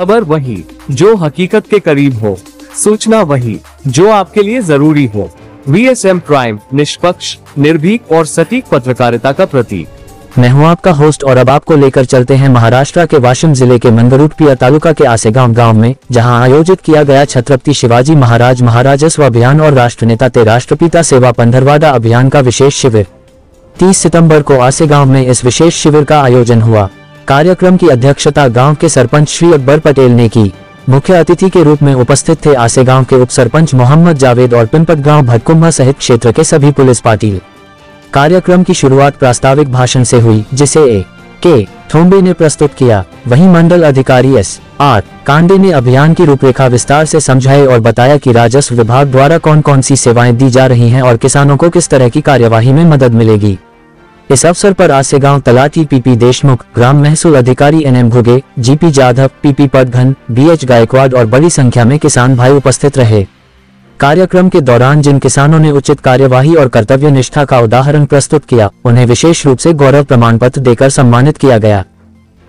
खबर वही जो हकीकत के करीब हो, सूचना वही जो आपके लिए जरूरी हो। VSM प्राइम, निष्पक्ष, निर्भीक और सटीक पत्रकारिता का प्रतीक। मैं हूं आपका होस्ट और अब आपको लेकर चलते हैं महाराष्ट्र के वाशिम जिले के मंगरुळपीर तालुका के आसेगांव गांव में, जहां आयोजित किया गया छत्रपति शिवाजी महाराज महाराजस्व अभियान और राष्ट्रनेता ते राष्ट्रपिता सेवा पंधरवाड़ा अभियान का विशेष शिविर। 30 सितंबर को आसेगांव में इस विशेष शिविर का आयोजन हुआ। कार्यक्रम की अध्यक्षता गांव के सरपंच श्री अकबर पटेल ने की। मुख्य अतिथि के रूप में उपस्थित थे आसेगांव के उप सरपंच मोहम्मद जावेद और पिंपट गांव भटकुंभा सहित क्षेत्र के सभी पुलिस पाटिल। कार्यक्रम की शुरुआत प्रास्ताविक भाषण से हुई, जिसे के थोम्बे ने प्रस्तुत किया। वहीं मंडल अधिकारी SR कांडे ने अभियान की रूपरेखा विस्तार से समझाई और बताया कि राजस्व विभाग द्वारा कौन कौन सी सेवाएं दी जा रही हैं और किसानों को किस तरह की कार्यवाही में मदद मिलेगी। इस अवसर पर आसेगांव तलाटी PP देशमुख, ग्राम महसूल अधिकारी NM Ghuge, GP Jadhav, PP पटघन, BH Gaekwad और बड़ी संख्या में किसान भाई उपस्थित रहे। कार्यक्रम के दौरान जिन किसानों ने उचित कार्यवाही और कर्तव्य निष्ठा का उदाहरण प्रस्तुत किया, उन्हें विशेष रूप से गौरव प्रमाण पत्र देकर सम्मानित किया गया।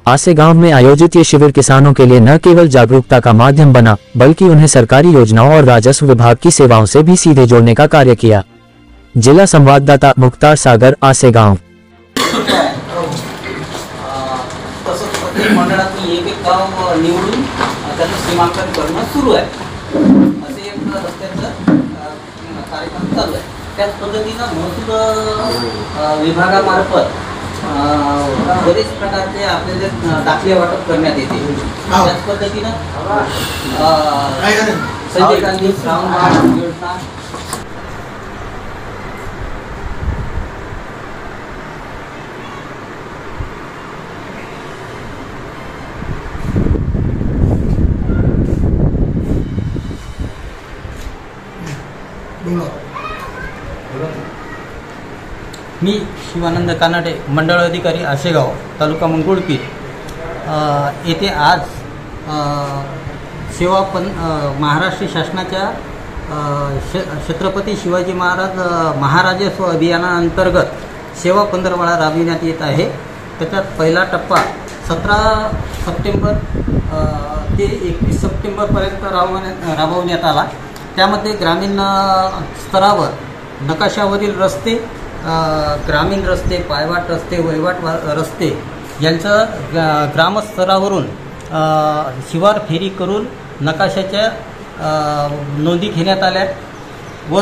आसेगांव में आयोजित ये शिविर किसानों के लिए न केवल जागरूकता का माध्यम बना, बल्कि उन्हें सरकारी योजनाओं और राजस्व विभाग की सेवाओं से भी सीधे जोड़ने का कार्य किया। जिला संवाददाता मुख्तार सागर, आसेगांव। मंडळातून एक गाव निवडून त्याचं सीमांकन करणं सुरू आहे, असे एक रस्त्याचं कार्यक्रम चालू आहे। त्याच पद्धतीनं महसूल विभागामार्फत बरेच प्रकारचे आपल्याला दाखले वाटप करण्यात येते। त्याच पद्धतीनं संजय गांधी श्रावण योजना, मी शिवानंद कानाडे, मंडळ अधिकारी आसेगाव, तालुका मंगरुळपीर येथे आज महाराष्ट्र शासनाच्या छत्रपती शिवाजी महाराज महाराजस्व अभियानाअंतर्गत सेवा पंधरवाडा राबविण्यात येत आहे। त्याच्यात पहिला टप्पा 17 सप्टेंबर ते 21 सप्टेंबरपर्यंत राबवण्यात आला। त्यामध्ये ग्रामीण स्तरावर नकाशावरील रस्ते, ग्रामीण रस्ते, पायवाट रस्ते, वहिवाट रस्ते यांचं ग्रामस्तरावरून शिवार फेरी करून नकाशाच्या नोंदी घेण्यात आल्या व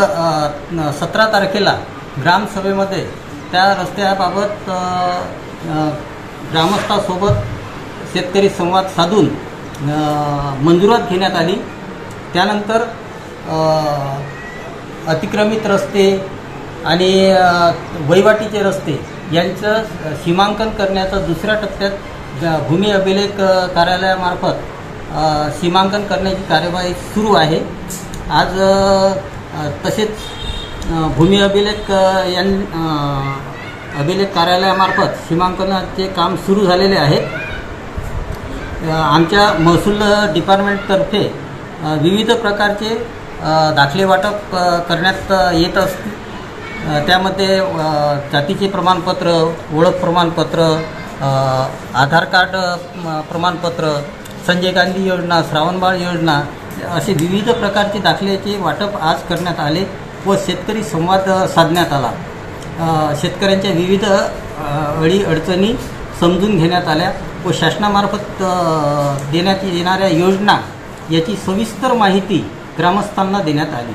17 तारखेला ग्रामसभेमध्ये त्या रस्त्याबाबत ग्रामस्थांसोबत शेतकरी संवाद साधून मंजुरात घेण्यात आली। त्यानंतर अतिक्रमित रस्ते आणि वहिवाटीचे रस्ते यांचं सीमांकन करण्याचा दुसऱ्या टप्प्यात भूमी अभिलेख कार्यालयामार्फत सीमांकन करण्याची कार्यवाही सुरू आहे। आज तसेच भूमी अभिलेख कार्यालयामार्फत सीमांकनाचे काम सुरू झालेले आहे। आमच्या महसूल डिपार्टमेंटतर्फे विविध प्रकारचे दाखले वाटप करण्यात येत असते। त्यामध्ये जातीचे प्रमाणपत्र, ओळख प्रमाणपत्र, आधार कार्ड प्रमाणपत्र, संजय गांधी योजना, श्रावणबाळ योजना असे विविध प्रकारचे दाखल्याचे वाटप आज करण्यात आले व शेतकरी संवाद साधण्यात आला। शेतकऱ्यांच्या विविध अडीअडचणी समजून घेण्यात आल्या व शासनामार्फत देण्यात येणाऱ्या योजना याची सविस्तर माहिती ग्रामस्थांना देण्यात आली।